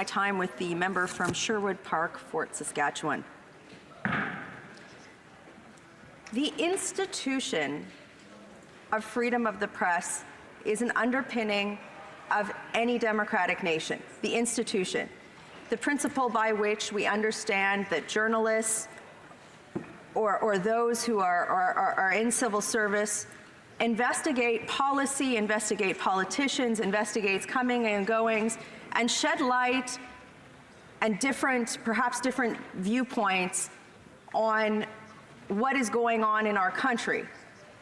my time with the member from Sherwood Park, Fort Saskatchewan. The institution of freedom of the press is an underpinning of any democratic nation, the institution. The principle by which we understand that journalists or those who are in civil service investigate policy, investigate politicians, investigates coming and goings, and shed light and perhaps different viewpoints on what is going on in our country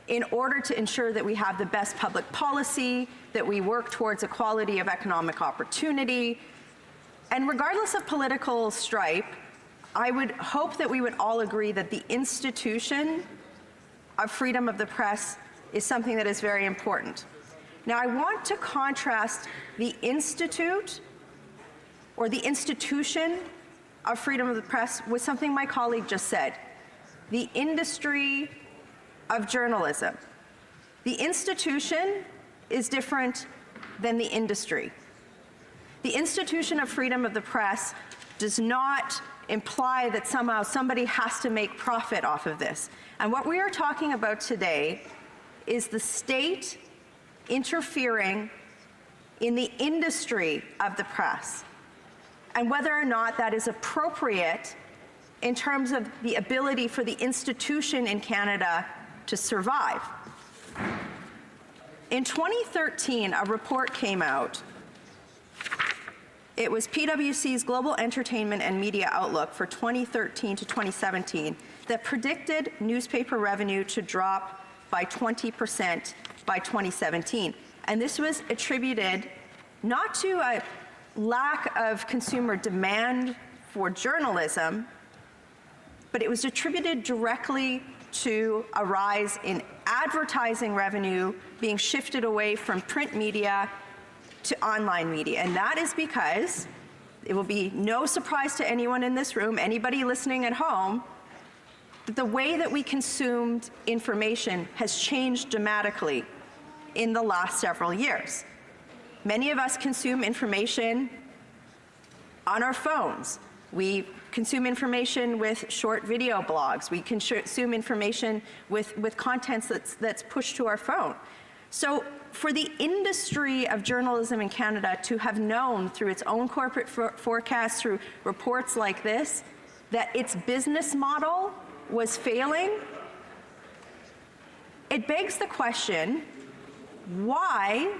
in order to ensure that we have the best public policy, that we work towards equality of economic opportunity. And regardless of political stripe, I would hope that we would all agree that the institution of freedom of the press is something that is very important. Now, I want to contrast the institute or the institution of freedom of the press with something my colleague just said, the industry of journalism. The institution is different than the industry. The institution of freedom of the press does not imply that somehow somebody has to make profit off of this. And what we are talking about today is the state interfering in the industry of the press and whether or not that is appropriate in terms of the ability for the institution in Canada to survive. In 2013, a report came out. It was PwC's Global Entertainment and Media Outlook for 2013 to 2017 that predicted newspaper revenue to drop by 20% by 2017. And this was attributed not to a lack of consumer demand for journalism, but it was attributed directly to a rise in advertising revenue being shifted away from print media to online media. And that is because, it will be no surprise to anyone in this room, anybody listening at home, that the way that we consumed information has changed dramatically in the last several years. Many of us consume information on our phones. We consume information with short video blogs. We consume information with content that's pushed to our phone. So for the industry of journalism in Canada to have known through its own corporate forecasts, through reports like this, that its business model was failing, it begs the question, why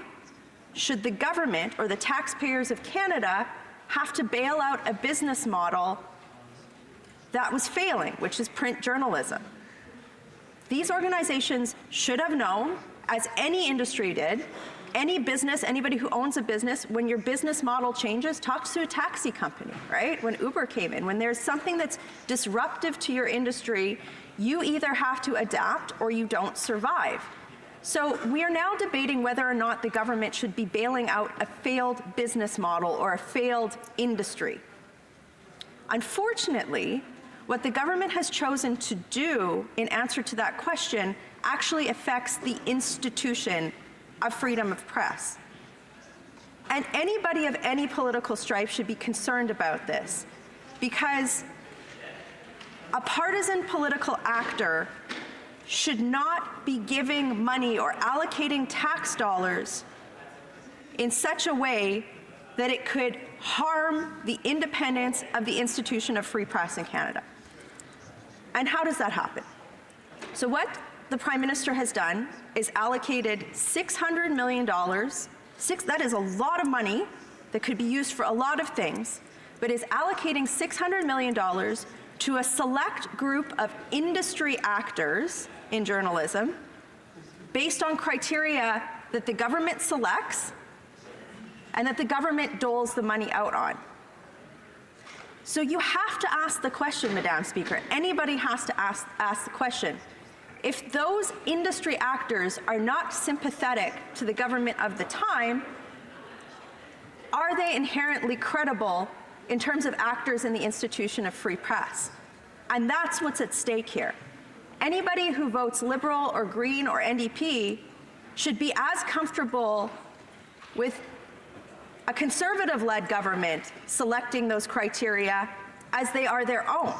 should the government or the taxpayers of Canada have to bail out a business model that was failing, which is print journalism? These organizations should have known, as any industry did, any business, anybody who owns a business, when your business model changes, talk to a taxi company, right? When Uber came in, when there's something that's disruptive to your industry, you either have to adapt or you don't survive. So we are now debating whether or not the government should be bailing out a failed business model or a failed industry. Unfortunately, what the government has chosen to do in answer to that question actually affects the institution of freedom of press. And anybody of any political stripe should be concerned about this, because a partisan political actor should not be giving money or allocating tax dollars in such a way that it could harm the independence of the institution of free press in Canada. And how does that happen? So what the Prime Minister has done is allocated $600 million. That is a lot of money that could be used for a lot of things, but is allocating $600 million to a select group of industry actors in journalism based on criteria that the government selects and that the government doles the money out on. So you have to ask the question, Madam Speaker, anybody has to ask the question, if those industry actors are not sympathetic to the government of the time, are they inherently credible in terms of actors in the institution of free press? And that's what's at stake here. Anybody who votes Liberal or Green or NDP should be as comfortable with a Conservative-led government selecting those criteria as they are their own.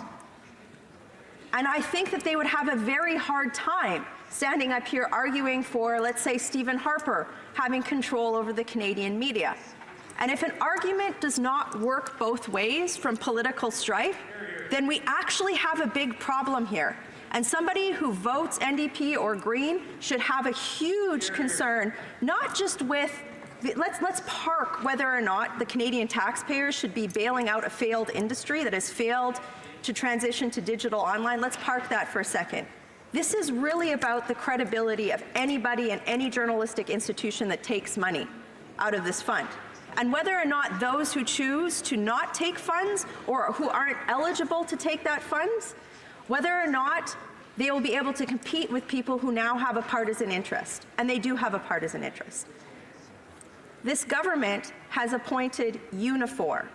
And I think that they would have a very hard time standing up here arguing for, let's say, Stephen Harper having control over the Canadian media. And if an argument does not work both ways from political strife, then we actually have a big problem here. And somebody who votes NDP or Green should have a huge concern, not just with, let's park whether or not the Canadian taxpayers should be bailing out a failed industry that has failed to transition to digital online. Let's park that for a second. This is really about the credibility of anybody in any journalistic institution that takes money out of this fund. And whether or not those who choose to not take funds or who aren't eligible to take that funds, whether or not they will be able to compete with people who now have a partisan interest. And they do have a partisan interest. This government has appointed Unifor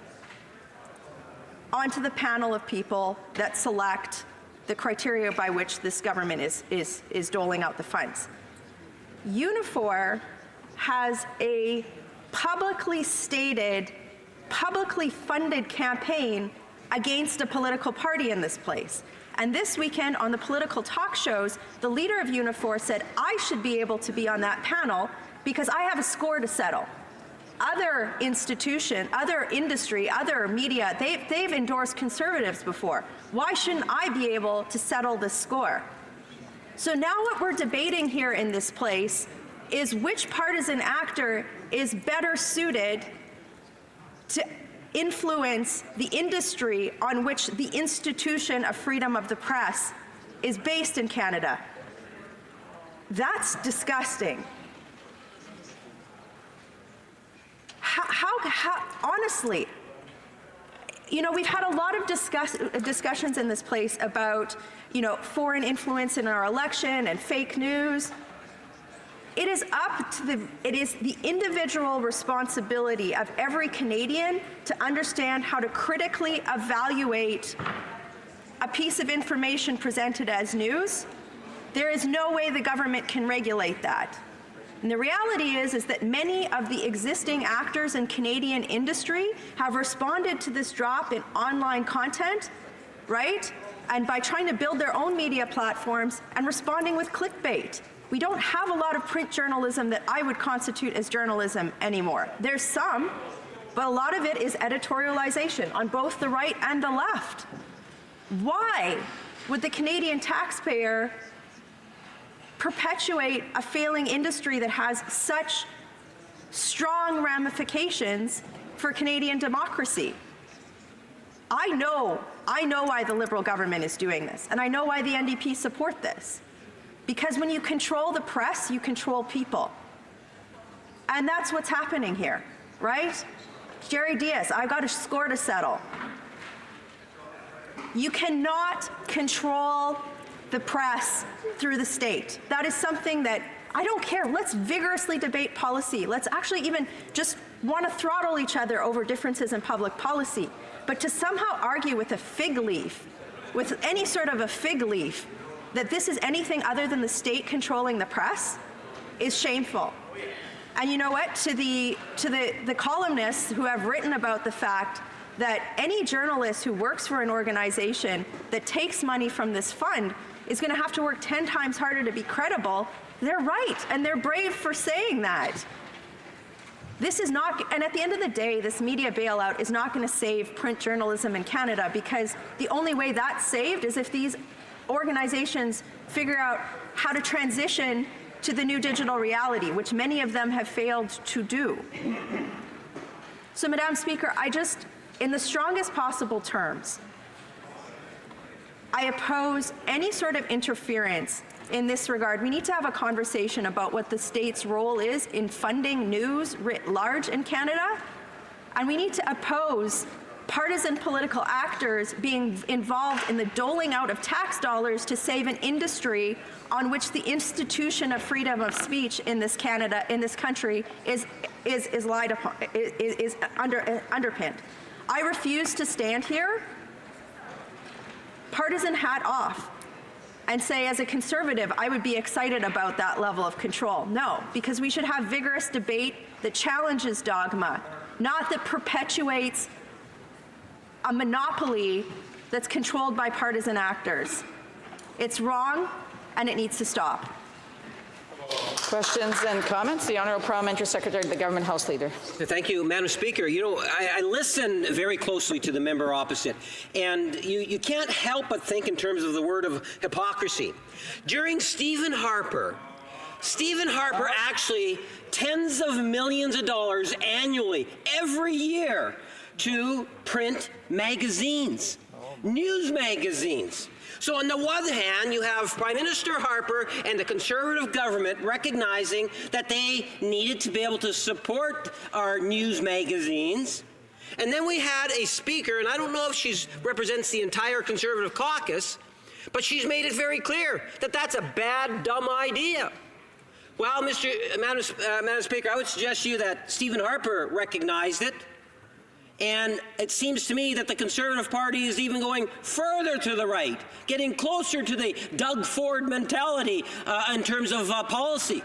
onto the panel of people that select the criteria by which this government is doling out the funds. Unifor has a publicly stated, publicly funded campaign against a political party in this place. And this weekend on the political talk shows, the leader of Unifor said, I should be able to be on that panel because I have a score to settle. Other institution, other industry, other media, they've endorsed Conservatives before. Why shouldn't I be able to settle this score? So now what we're debating here in this place is which partisan actor is better suited to influence the industry on which the institution of freedom of the press is based in Canada. That's disgusting. How honestly, you know, we've had a lot of discussions in this place about, you know, foreign influence in our election and fake news. It is the individual responsibility of every Canadian to understand how to critically evaluate a piece of information presented as news. There is no way the government can regulate that. And the reality is that many of the existing actors in Canadian industry have responded to this drop in online content, right? And by trying to build their own media platforms and responding with clickbait. We don't have a lot of print journalism that I would constitute as journalism anymore. There's some, but a lot of it is editorialization on both the right and the left. Why would the Canadian taxpayer perpetuate a failing industry that has such strong ramifications for Canadian democracy? I know why the Liberal government is doing this, and I know why the NDP support this. Because when you control the press, you control people. And that's what's happening here, right? Jerry Diaz, I've got a score to settle. You cannot control the press through the state. That is something that, I don't care, let's vigorously debate policy. Let's actually even just want to throttle each other over differences in public policy. But to somehow argue with a fig leaf, with any sort of a fig leaf, that this is anything other than the state controlling the press is shameful. And you know what? To the columnists who have written about the fact that any journalist who works for an organization that takes money from this fund is going to have to work 10 times harder to be credible, they're right, and they're brave for saying that. This is not, and at the end of the day, this media bailout is not going to save print journalism in Canada, because the only way that's saved is if these organizations figure out how to transition to the new digital reality, which many of them have failed to do. So, Madam Speaker, in the strongest possible terms, I oppose any sort of interference in this regard. We need to have a conversation about what the state's role is in funding news writ large in Canada, and we need to oppose partisan political actors being involved in the doling out of tax dollars to save an industry on which the institution of freedom of speech in this country is lied upon, is underpinned. I refuse to stand here, partisan hat off, and say, as a Conservative, I would be excited about that level of control. No, because we should have vigorous debate that challenges dogma, not that perpetuates a monopoly that's controlled by partisan actors. It's wrong, and it needs to stop. Questions and comments? The Honourable Parliamentary Secretary to the Government House Leader. Thank you, Madam Speaker. You know, I listen very closely to the member opposite, and you can't help but think in terms of the word of hypocrisy. During Stephen Harper actually tens of millions of dollars annually, every year, to print magazines, news magazines. So on the one hand, you have Prime Minister Harper and the Conservative government recognizing that they needed to be able to support our news magazines. And then we had a speaker, and I don't know if she represents the entire Conservative caucus, but she's made it very clear that that's a bad, dumb idea. Well, Madam Speaker, I would suggest to you that Stephen Harper recognized it. And it seems to me that the Conservative Party is even going further to the right, getting closer to the Doug Ford mentality in terms of policy.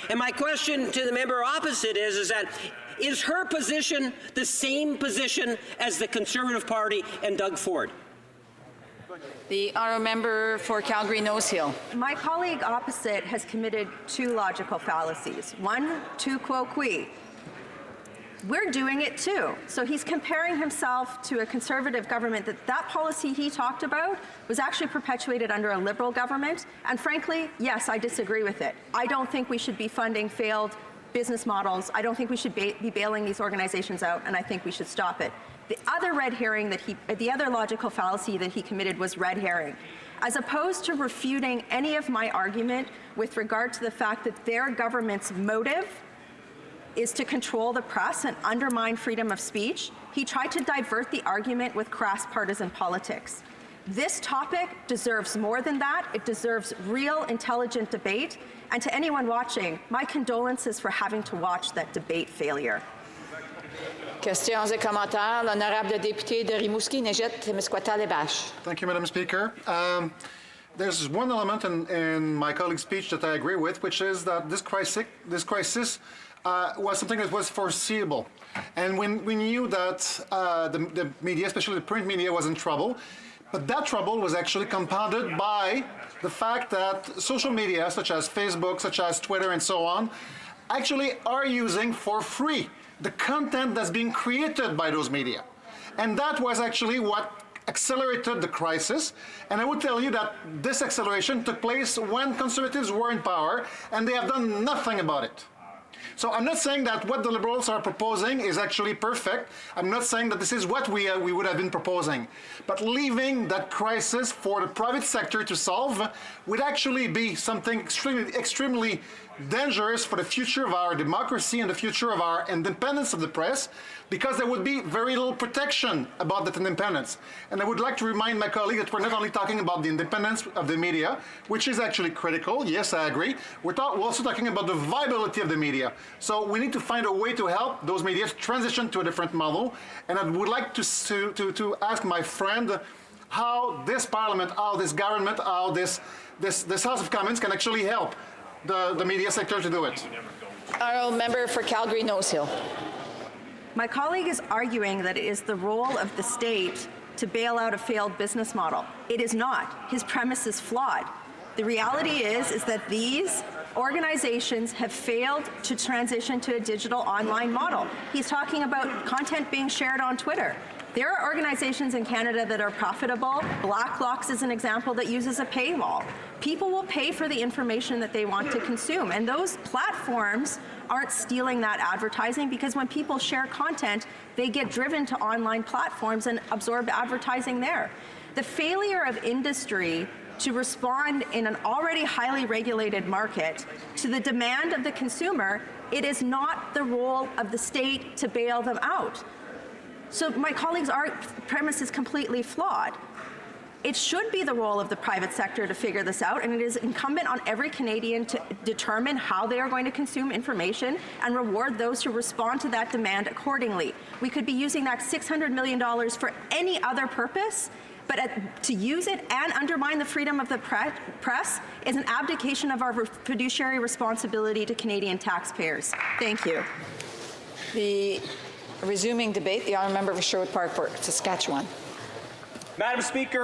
And my question to the member opposite is her position the same position as the Conservative Party and Doug Ford? The Honourable Member for Calgary-Nose Hill. My colleague opposite has committed two logical fallacies. One, tu quo qui. We're doing it too. So he's comparing himself to a Conservative government that policy he talked about was actually perpetuated under a Liberal government. And frankly, yes, I disagree with it. I don't think we should be funding failed business models. I don't think we should be bailing these organizations out, and I think we should stop it. The other red herring the other logical fallacy that he committed was red herring. As opposed to refuting any of my argument with regard to the fact that their government's motive is to control the press and undermine freedom of speech, he tried to divert the argument with crass partisan politics. This topic deserves more than that. It deserves real, intelligent debate. And to anyone watching, my condolences for having to watch that debate failure. Questions et commentaires. L'honorable député de Rimouski-Neigette-Témiscouata-Les-Bâches. Thank you, Madam Speaker. There's one element in my colleague's speech that I agree with, which is that this crisis was something that was foreseeable. And we knew that the media, especially the print media, was in trouble. But that trouble was actually compounded by the fact that social media, such as Facebook, such as Twitter, and so on, actually are using for free the content that's being created by those media. And that was actually what accelerated the crisis. And I would tell you that this acceleration took place when Conservatives were in power, and they have done nothing about it. So I'm not saying that what the Liberals are proposing is actually perfect. I'm not saying that this is what we would have been proposing. But leaving that crisis for the private sector to solve would actually be something extremely dangerous for the future of our democracy and the future of our independence of the press, because there would be very little protection about that independence. And I would like to remind my colleague that we're not only talking about the independence of the media, which is actually critical, yes, I agree, we're also talking about the viability of the media. So we need to find a way to help those media transition to a different model. And I would like to ask my friend how this parliament, how this government, how this House of Commons can actually help the media sector to do it. Honourable Member for Calgary-Nose Hill. My colleague is arguing that it is the role of the state to bail out a failed business model. It is not. His premise is flawed. The reality is that these organizations have failed to transition to a digital online model. He's talking about content being shared on Twitter. There are organizations in Canada that are profitable. Blacklock's is an example that uses a paywall. People will pay for the information that they want to consume, and those platforms aren't stealing that advertising, because when people share content, they get driven to online platforms and absorb advertising there. The failure of industry to respond in an already highly regulated market to the demand of the consumer, it is not the role of the state to bail them out. So my colleague's premise is completely flawed. It should be the role of the private sector to figure this out, and it is incumbent on every Canadian to determine how they are going to consume information and reward those who respond to that demand accordingly. We could be using that $600 million for any other purpose, but to use it and undermine the freedom of the press is an abdication of our fiduciary responsibility to Canadian taxpayers. Thank you. The Resuming debate, the honourable member for Sherwood Park, Saskatchewan. Madam Speaker,